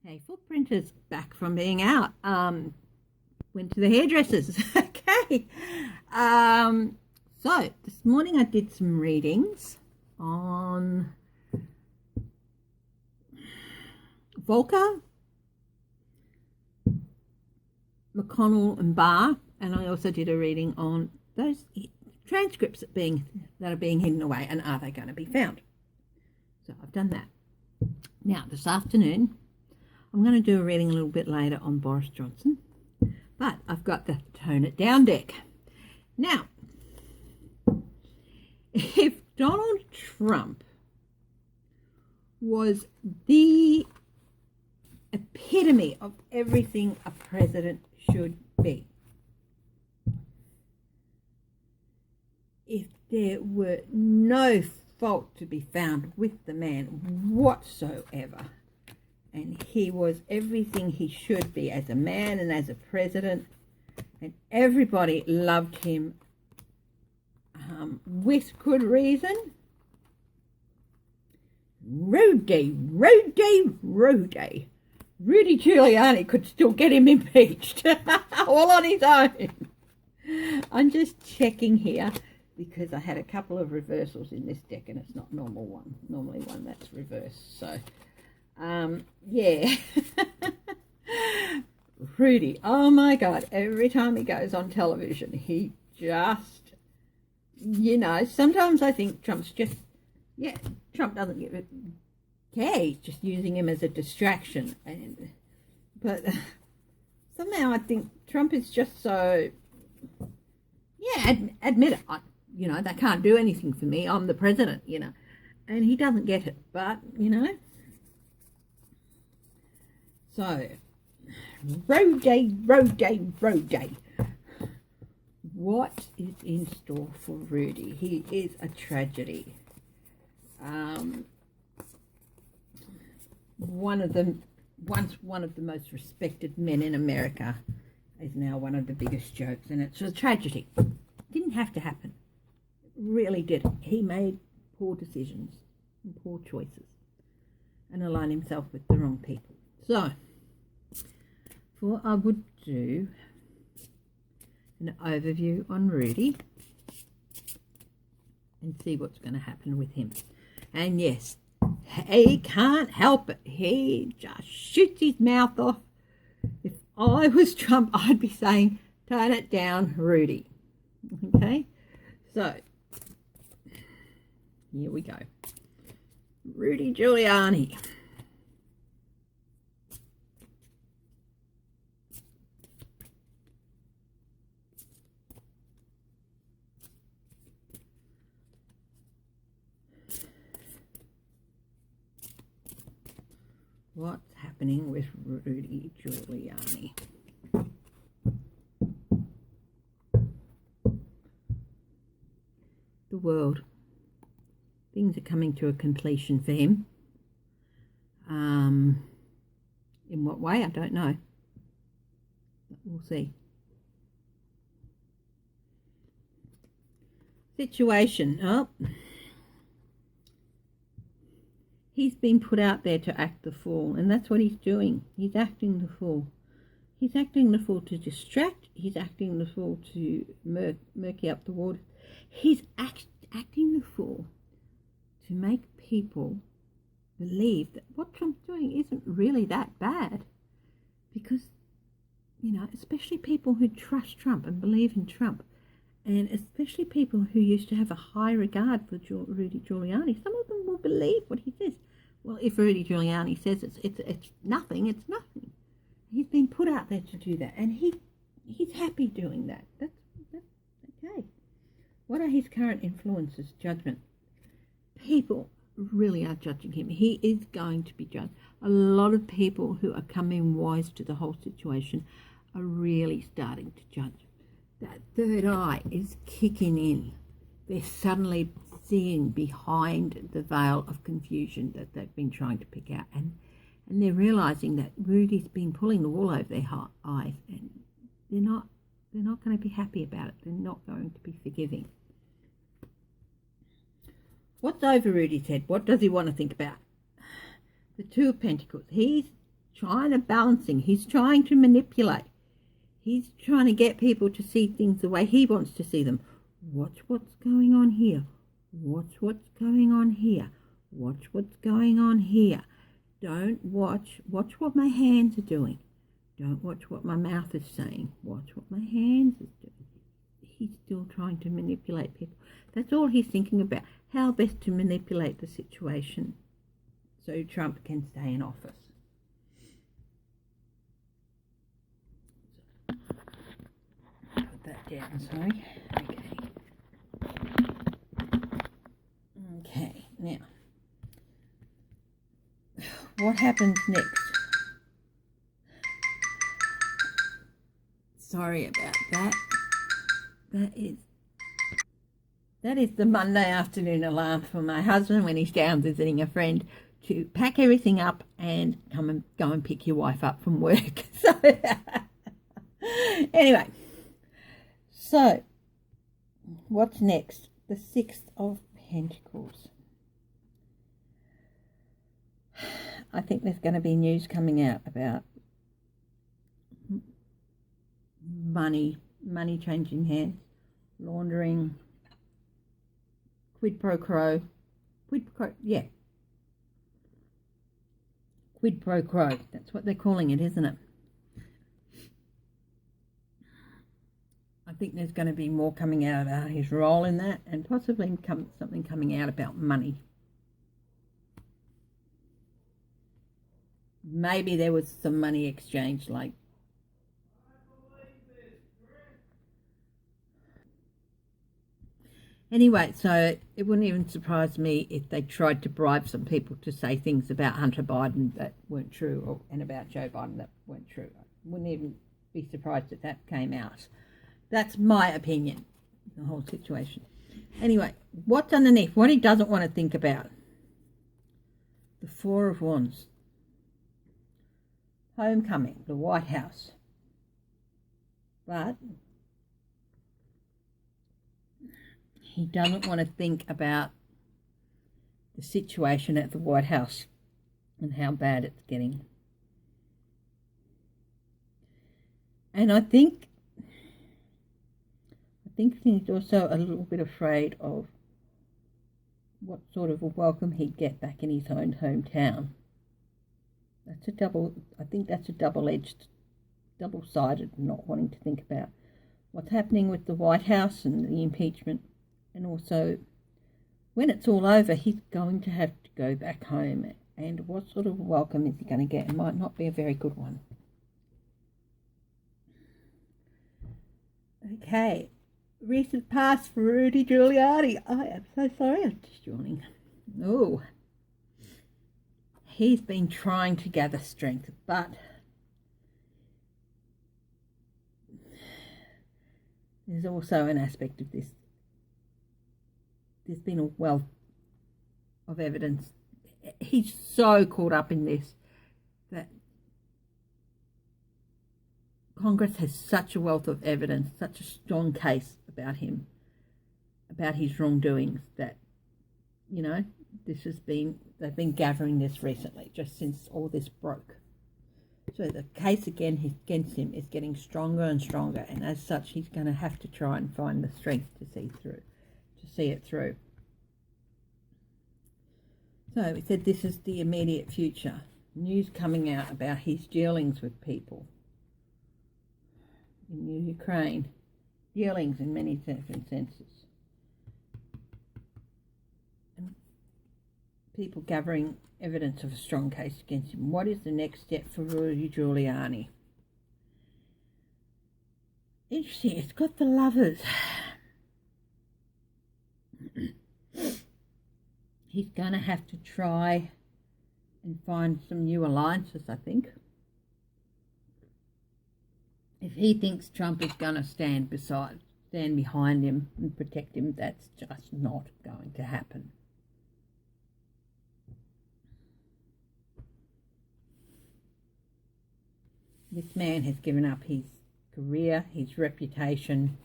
Okay, footprint is back from being out. Went to the hairdressers. Okay. So this morning I did some readings on Volcker, McConnell and Barr, and I also did a reading on those transcripts that are being hidden away, and are they going to be found? So I've done that. Now this afternoon I'm going to do a reading a little bit later on Boris Johnson, but I've got the Tone It Down deck. Now, if Donald Trump was the epitome of everything a president should be, if there were no fault to be found with the man whatsoever, and he was everything he should be as a man and as a president, and everybody loved him with good reason, Rudy Giuliani could still get him impeached all on his own. I'm just checking here because I had a couple of reversals in this deck and it's not normally one that's reversed. So yeah. Rudy, oh my God, every time he goes on television, he just, sometimes I think Trump's just, Trump doesn't give it care, he's just using him as a distraction. But somehow I think Trump is just so, admit it, they can't do anything for me, I'm the president, and he doesn't get it, but, So, road day. What is in store for Rudy? He is a tragedy. Once one of the most respected men in America is now one of the biggest jokes, and it's a tragedy. It didn't have to happen. It really didn't. He made poor decisions and poor choices and aligned himself with the wrong people. So, what I would do an overview on Rudy and see what's going to happen with him. And yes, he can't help it. He just shoots his mouth off. If I was Trump, I'd be saying, tone it down, Rudy. Okay? So, here we go. Rudy Giuliani. What's happening with Rudy Giuliani? The world. Things are coming to a completion for him. In what way? I don't know. But we'll see. Situation. Oh. He's been put out there to act the fool, and that's what he's doing. He's acting the fool. He's acting the fool to distract. He's acting the fool to murky up the water. He's acting the fool to make people believe that what Trump's doing isn't really that bad. Because, especially people who trust Trump and believe in Trump, and especially people who used to have a high regard for Rudy Giuliani, some of them will believe what he says. Well, if Rudy Giuliani says it's nothing, it's nothing. He's been put out there to do that, and he's happy doing that. That's okay. What are his current influences? Judgment. People really are judging him. He is going to be judged. A lot of people who are coming wise to the whole situation are really starting to judge. That third eye is kicking in. They're suddenly seeing behind the veil of confusion that they've been trying to pick out, and they're realizing that Rudy's been pulling the wool over their eyes, and they're not going to be happy about it. They're not going to be forgiving. What's over Rudy's head? What does he want to think about? The Two of Pentacles. He's trying to balancing. He's trying to manipulate. He's trying to get people to see things the way he wants to see them. Watch what's going on here. Watch what's going on here. Watch what's going on here. Don't watch what my hands are doing. Don't watch what my mouth is saying. Watch what my hands are doing. He's still trying to manipulate people. That's all he's thinking about. How best to manipulate the situation so Trump can stay in office. Put that down, sorry. Okay, now, what happens next? Sorry about that. That is the Monday afternoon alarm for my husband when he's down visiting a friend to pack everything up and go and pick your wife up from work. So anyway, so what's next? The Six of Pentacles. I think there's going to be news coming out about money changing hands, laundering, quid pro quo, quid pro quo. That's what they're calling it, isn't it? I think there's going to be more coming out about his role in that, and possibly something coming out about money. Maybe there was some money exchange, like anyway, so it wouldn't even surprise me if they tried to bribe some people to say things about Hunter Biden that weren't true, and about Joe Biden that weren't true. I wouldn't even be surprised if that came out. That's my opinion, the whole situation. Anyway, what's underneath? What he doesn't want to think about? The Four of Wands. Homecoming, the White House. But he doesn't want to think about the situation at the White House and how bad it's getting. And I think he's also a little bit afraid of what sort of a welcome he'd get back in his own hometown. I think that's a double-edged, double-sided, not wanting to think about what's happening with the White House and the impeachment. And also, when it's all over, he's going to have to go back home. And what sort of welcome is he going to get? It might not be a very good one. Okay. Recent past for Rudy Giuliani. I am so sorry, I'm just yawning. Oh. He's been trying to gather strength, but there's also an aspect of this. There's been a wealth of evidence. He's so caught up in this that Congress has such a wealth of evidence, such a strong case about him, about his wrongdoings, that, you know, they've been gathering this recently, just since all this broke. So the case against him is getting stronger and stronger, and as such, he's going to have to try and find the strength to see it through. So we said this is the immediate future. News coming out about his dealings with people in Ukraine, dealings in many different senses. And people gathering evidence of a strong case against him. What is the next step for Rudy Giuliani? Interesting, it's got the Lovers. He's going to have to try and find some new alliances, I think. If he thinks Trump is going to stand behind him and protect him, that's just not going to happen. This man has given up his career, his reputation,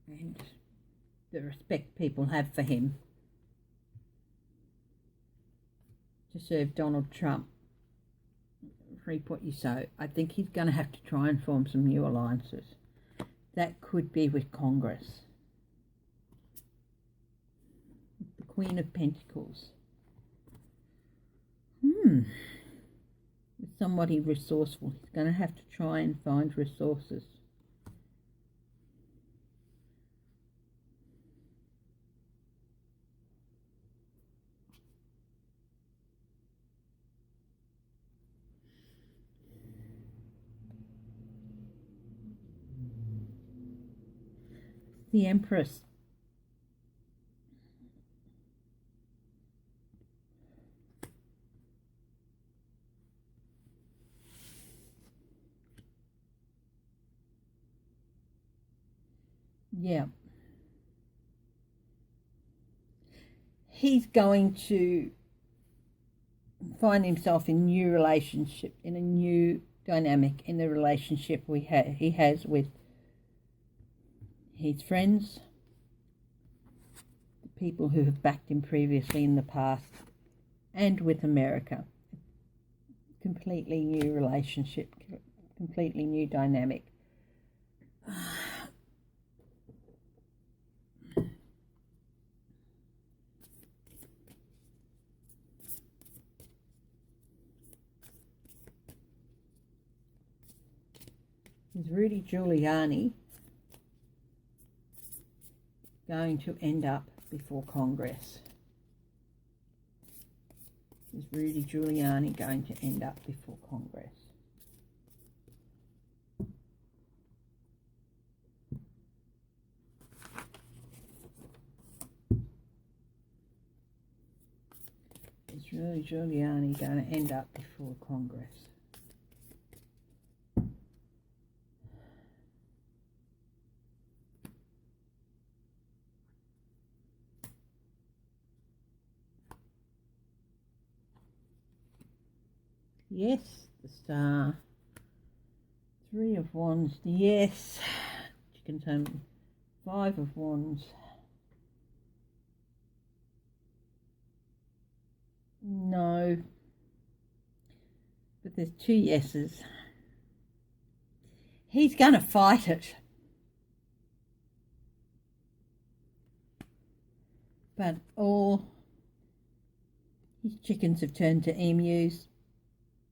and the respect people have for him to serve Donald Trump. reap what you sow. I think he's going to have to try and form some new alliances. That could be with Congress. The Queen of Pentacles. With somebody resourceful. He's going to have to try and find resources. The Empress. Yeah. He's going to find himself in a new relationship, in a new dynamic in the relationship he has with his friends, the people who have backed him previously in the past, and with America. Completely new relationship, completely new dynamic. Is Rudy Giuliani going to end up before Congress? Is Rudy Giuliani going to end up before Congress? Is Rudy Giuliani going to end up before Congress? Yes, the Star. Three of Wands, yes. Chicken Home. Five of Wands. No. But there's two yeses. He's going to fight it. But all his chickens have turned to emus.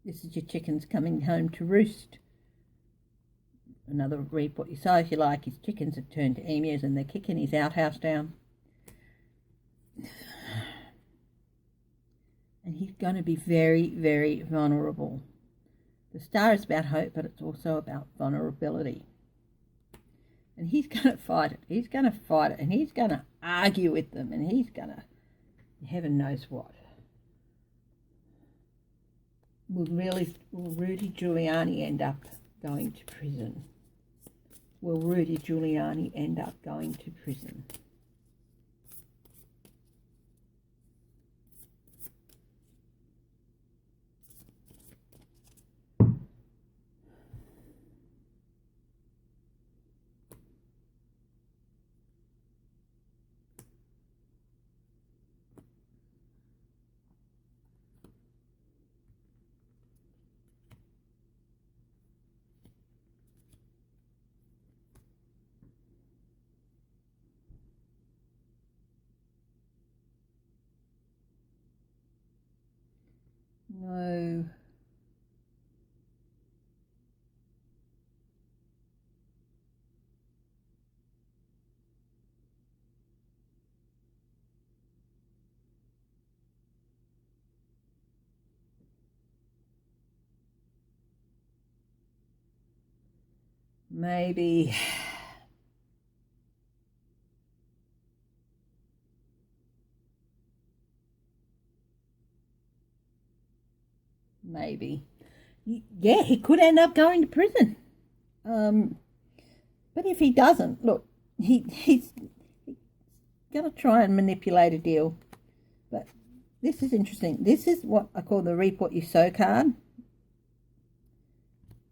This is your chickens coming home to roost. Another reap what you sow, if you like. His chickens have turned to emus and they're kicking his outhouse down. And he's going to be very, very vulnerable. The Star is about hope, but it's also about vulnerability. And he's going to fight it. He's going to fight it. And he's going to argue with them. And he's going to, heaven knows what. Will Rudy Giuliani end up going to prison? Will Rudy Giuliani end up going to prison? No. Maybe. Maybe. Yeah, he could end up going to prison. But if he doesn't, look, he's going to try and manipulate a deal. But this is interesting. This is what I call the reap what you sow card,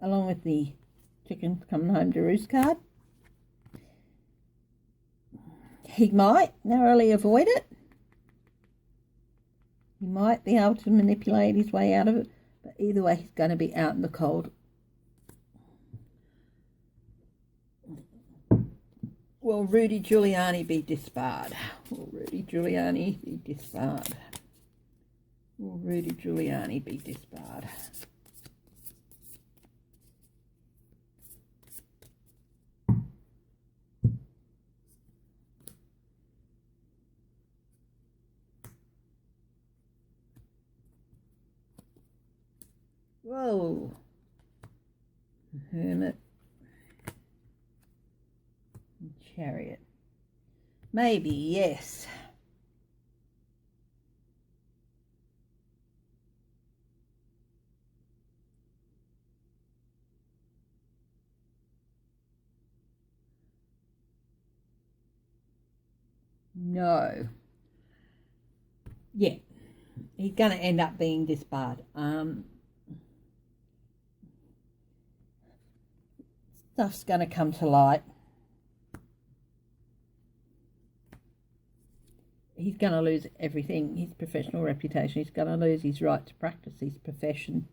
along with the chicken coming home to roost card. He might narrowly avoid it. He might be able to manipulate his way out of it. But either way, he's going to be out in the cold. Will Rudy Giuliani be disbarred? Will Rudy Giuliani be disbarred? Will Rudy Giuliani be disbarred? Whoa. Hermit. Chariot. Maybe, yes. No. Yeah. He's going to end up being disbarred. Stuff's going to come to light. He's going to lose everything, his professional reputation. He's going to lose his right to practice his profession.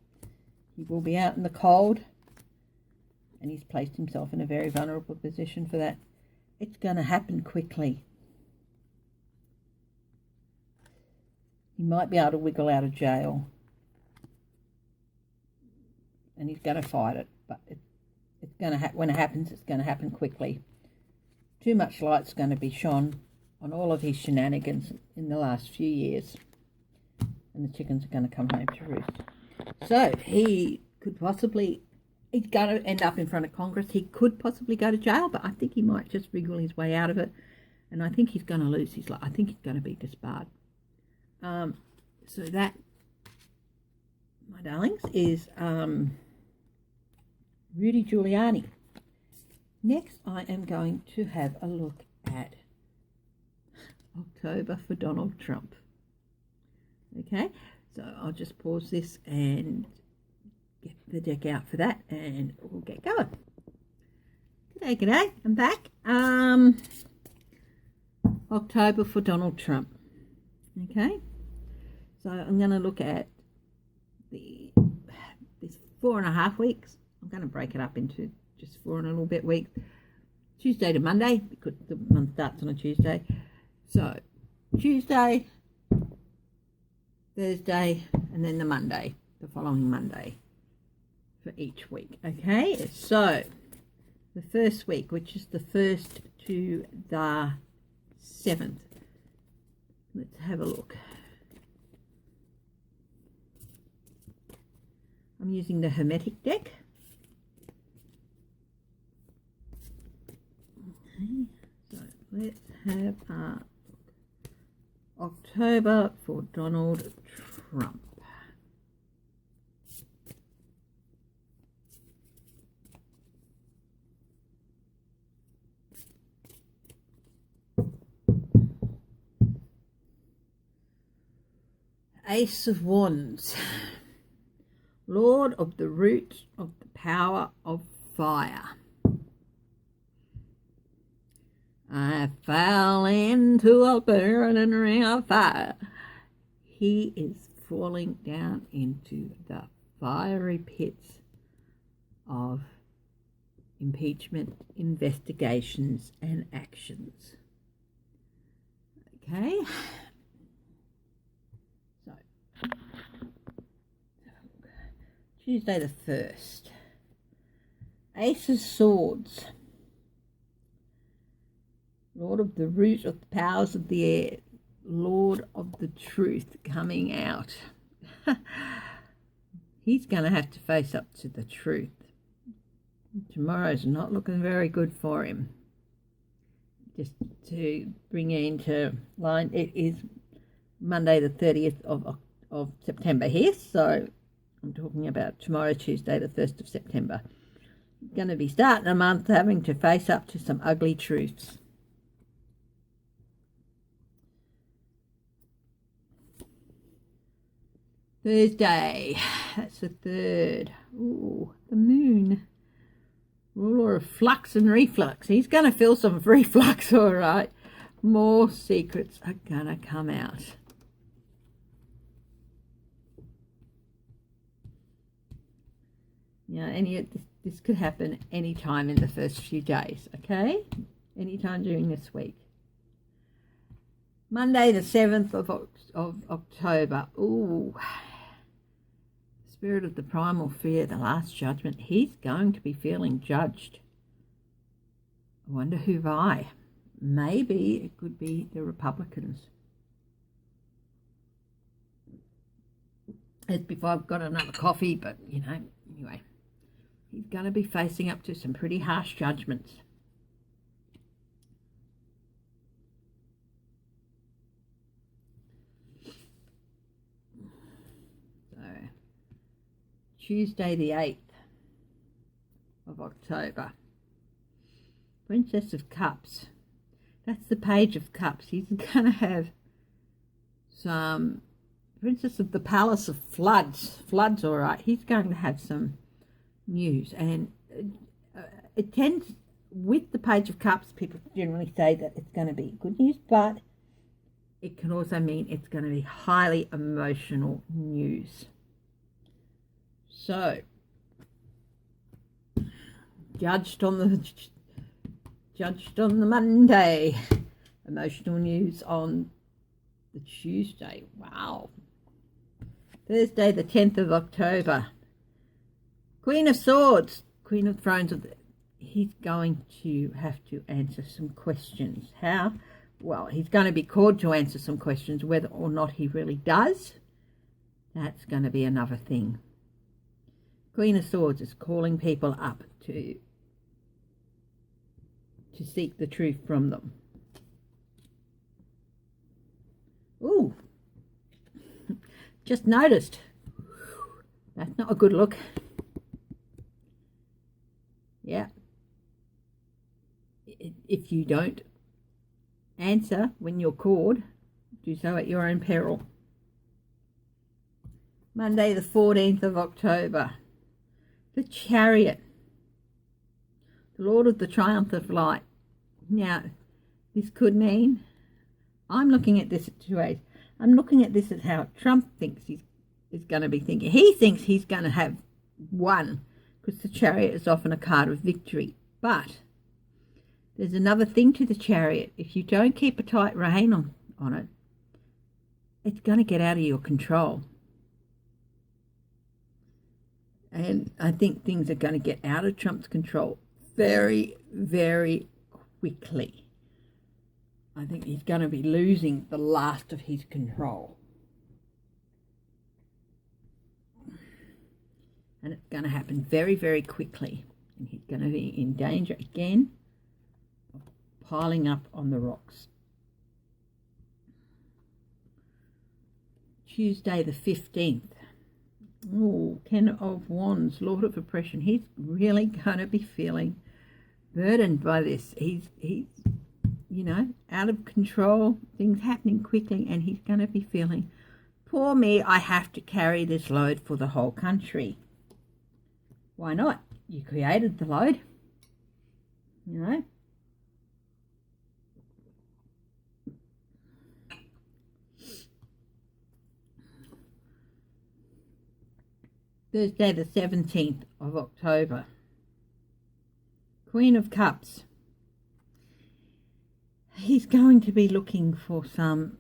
He will be out in the cold, and he's placed himself in a very vulnerable position for that. It's going to happen quickly. He might be able to wiggle out of jail, and he's going to fight it, but it's going to when it happens, it's going to happen quickly. Too much light's going to be shone on all of his shenanigans in the last few years, and the chickens are going to come home to roost. So he could possibly, he's going to end up in front of Congress. He could possibly go to jail, but I think he might just wriggle his way out of it, and I think he's going to lose his life. I think he's going to be disbarred. So that, my darlings, is Rudy Giuliani. Next, I am going to have a look at October for Donald Trump. Okay, so I'll just pause this and get the deck out for that, and we'll get going. G'day, I'm back. October for Donald Trump. Okay, so I'm going to look at this 4.5 weeks. I'm going to break it up into just 4 and a little bit weeks. Tuesday to Monday, because the month starts on a Tuesday. So Tuesday, Thursday, and then the Monday, the following Monday for each week. Okay, so the first week, which is the 1st to the 7th. Let's have a look. I'm using the Hermetic deck. Okay, so let's have a October for Donald Trump. Ace of Wands. Lord of the root of the power of fire. I fell into a burning ring of fire. He is falling down into the fiery pits of impeachment, investigations, and actions. Okay. So, Tuesday the 1st. Ace of Swords. Lord of the root of the powers of the air. Lord of the truth coming out. He's going to have to face up to the truth. Tomorrow's not looking very good for him. Just to bring it into line, it is Monday the 30th of September here, so I'm talking about tomorrow, Tuesday the 1st of September. Going to be starting a month having to face up to some ugly truths. Thursday, that's the 3rd. Ooh, the moon. Ruler of flux and reflux. He's going to feel some reflux, all right. More secrets are going to come out. You know, this could happen any time in the first few days, okay? Anytime during this week. Monday the 7th of October. Ooh. Spirit of the primal fear, the last judgment. He's going to be feeling judged. I wonder who by. Maybe it could be the Republicans. As before, I've got another coffee, but you know, anyway. He's going to be facing up to some pretty harsh judgments. So, Tuesday the 8th of October. Princess of Cups. That's the Page of Cups. He's going to have some... Princess of the Palace of Floods. Floods, all right. He's going to have some news. And it tends, with the Page of Cups, people generally say that it's going to be good news, but it can also mean it's going to be highly emotional news. So, judged on the Monday, emotional news on the Tuesday. Wow. Thursday the 10th of October. Queen of Swords, Queen of Thrones. He's going to have to answer some questions. How? Well, he's going to be called to answer some questions. Whether or not he really does, that's going to be another thing. Queen of Swords is calling people up to seek the truth from them. Ooh, just noticed. That's not a good look. Yeah. If you don't answer when you're called, do so at your own peril. Monday the 14th of October. The Chariot. The Lord of the Triumph of Light. Now, this could mean, I'm looking at this two ways. I'm looking at this as how Trump thinks he's going to be thinking. He thinks he's going to have won, because the Chariot is often a card of victory. But there's another thing to the Chariot. If you don't keep a tight rein on it, it's going to get out of your control. And I think things are going to get out of Trump's control very, very quickly. I think he's going to be losing the last of his control. And it's going to happen very, very quickly. And he's going to be in danger again of piling up on the rocks. Tuesday the 15th. Oh, Ten of Wands, Lord of Oppression. He's really going to be feeling burdened by this. He's you know, out of control, things happening quickly, and he's going to be feeling, poor me, I have to carry this load for the whole country. Why not? You created the load, you know. Thursday the 17th of October. Queen of Cups. He's going to be looking for some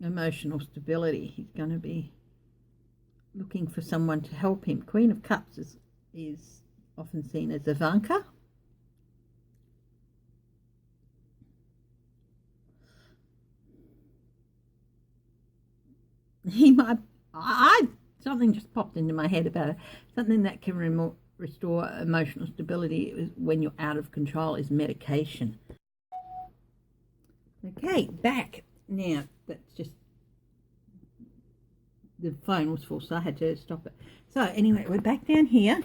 emotional stability. He's going to be looking for someone to help him. Queen of Cups is often seen as Ivanka. He might... Something just popped into my head about it. Something that can restore emotional stability when you're out of control is medication. Okay, back. Now, that's just... The phone was full, so I had to stop it. So, anyway, we're back down here.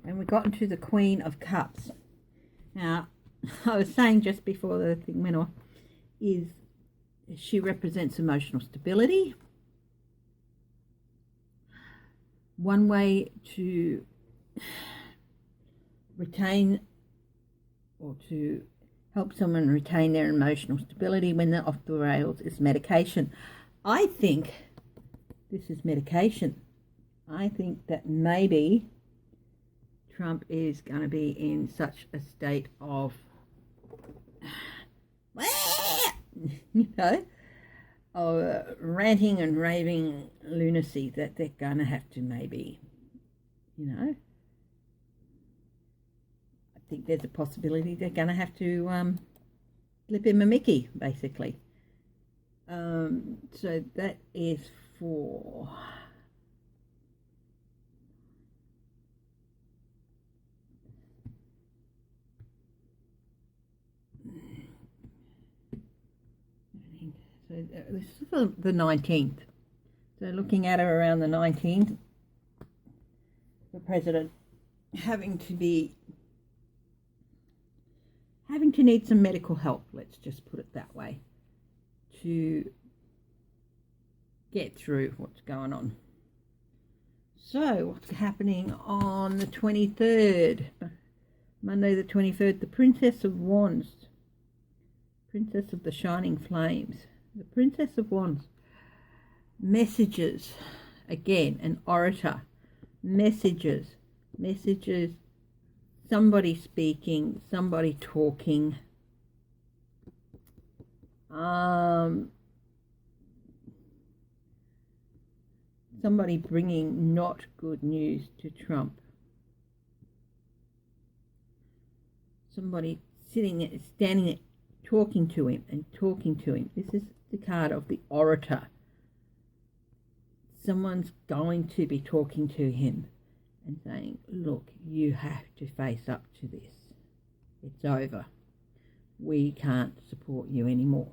And we got into the Queen of Cups. Now, I was saying just before the thing went off, is she represents emotional stability. One way to retain or to help someone retain their emotional stability when they're off the rails is medication. I think this is medication. I think that maybe Trump is going to be in such a state of, ranting and raving lunacy that they're going to have to maybe, I think there's a possibility they're going to have to slip him a Mickey, basically. So that is for... So this is for the 19th. So looking at it around the 19th, the president having to need some medical help, let's just put it that way, to get through what's going on. So what's happening on the 23rd, Monday the 23rd, the Princess of Wands, Princess of the Shining Flames. The Princess of Wands, messages, again, an orator, messages, somebody speaking, somebody talking, somebody bringing not good news to Trump, somebody standing there, talking to him. This is the card of the orator. Someone's going to be talking to him and saying, look, you have to face up to this. It's over. We can't support you anymore.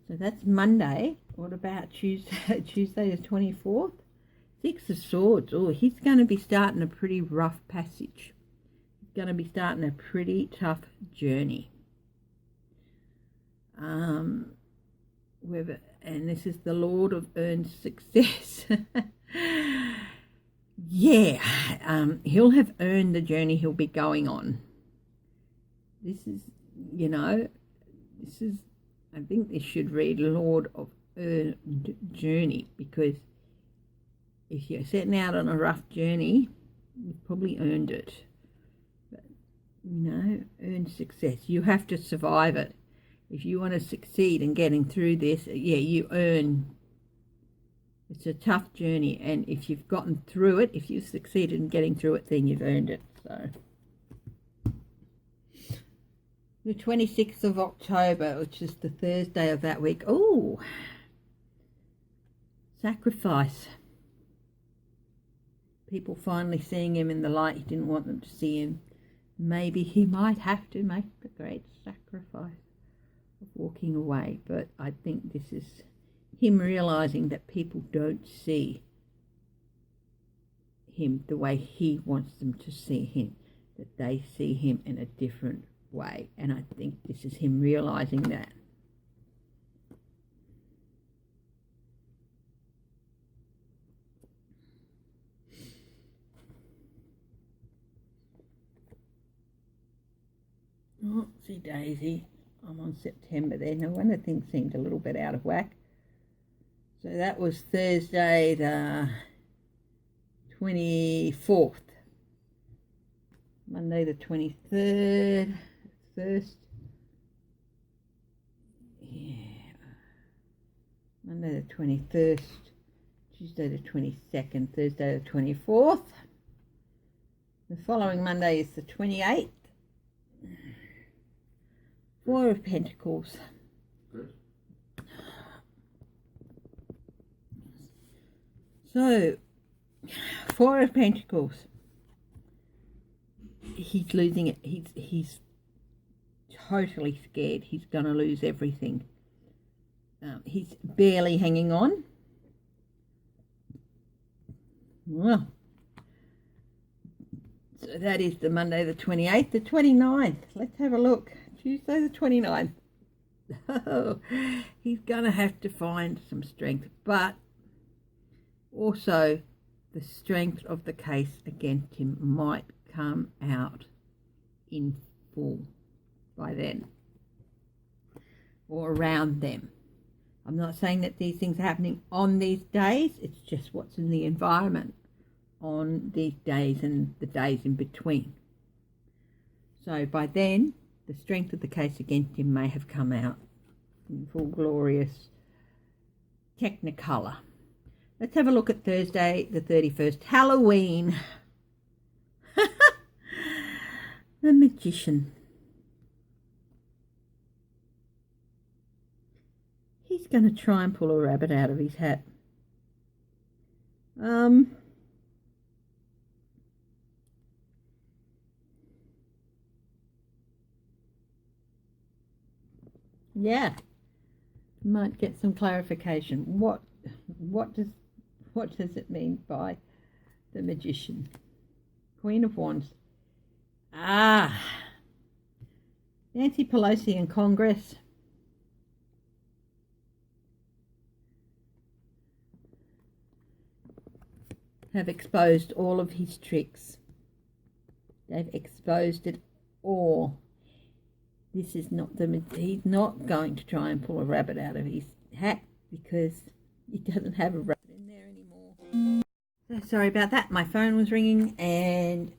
So that's Monday. What about Tuesday? Tuesday the 24th? Six of Swords. Oh, he's going to be starting a pretty rough passage. He's going to be starting a pretty tough journey. And this is the Lord of Earned Success. He'll have earned the journey he'll be going on. This is, I think this should read Lord of Earned Journey, because if you're setting out on a rough journey, you've probably earned it. But, earned success. You have to survive it. If you want to succeed in getting through this, you earn. It's a tough journey, and if you've gotten through it, if you've succeeded in getting through it, then you've earned it. So, the 26th of October, which is the Thursday of that week. Oh, sacrifice. People finally seeing him in the light he didn't want them to see him. Maybe he might have to make the great sacrifice of walking away, but I think this is him realizing that people don't see him the way he wants them to see him, that they see him in a different way, and I think this is him realizing that. Oh, see Daisy. I'm on September there. No wonder things seemed a little bit out of whack. So that was Thursday the 24th. Monday the 23rd. First. Monday the 21st. Tuesday the 22nd. Thursday the 24th. The following Monday is the 28th. Four of Pentacles. Good. So, Four of Pentacles. He's losing it. He's totally scared. He's going to lose everything. He's barely hanging on. Well, so that is the Monday the 28th. The 29th. Let's have a look. Tuesday the 29th. Oh, he's going to have to find some strength, but also the strength of the case against him might come out in full by then, or around them. I'm not saying that these things are happening on these days. It's just what's in the environment on these days and the days in between. So by then, the strength of the case against him may have come out in full glorious technicolor. Let's have a look at Thursday the 31st, Halloween. The Magician. He's going to try and pull a rabbit out of his hat. Yeah, might get some clarification. What does it mean by the Magician? Queen of Wands. Nancy Pelosi in Congress. Have exposed all of his tricks. They've exposed it all. This is not he's not going to try and pull a rabbit out of his hat because he doesn't have a rabbit in there anymore. So sorry about that. My phone was ringing and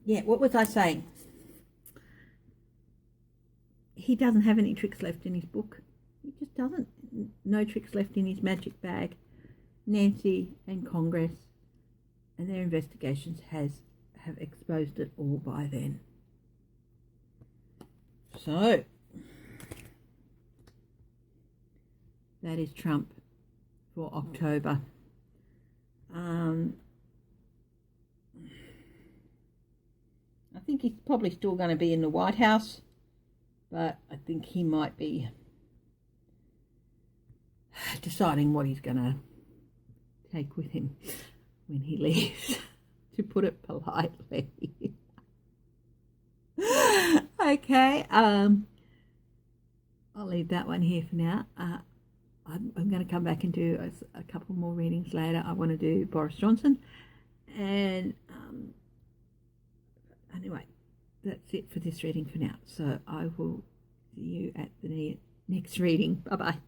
yeah, what was I saying? He doesn't have any tricks left in his book. He just doesn't. No tricks left in his magic bag. Nancy and Congress and their investigations have exposed it all by then. So, that is Trump for October. I think he's probably still going to be in the White House, but I think he might be deciding what he's going to take with him when he leaves, to put it politely. Okay, I'll leave that one here for now. I'm going to come back and do a couple more readings later. I want to do Boris Johnson, and anyway, that's it for this reading for now. So I will see you at the next reading. Bye bye.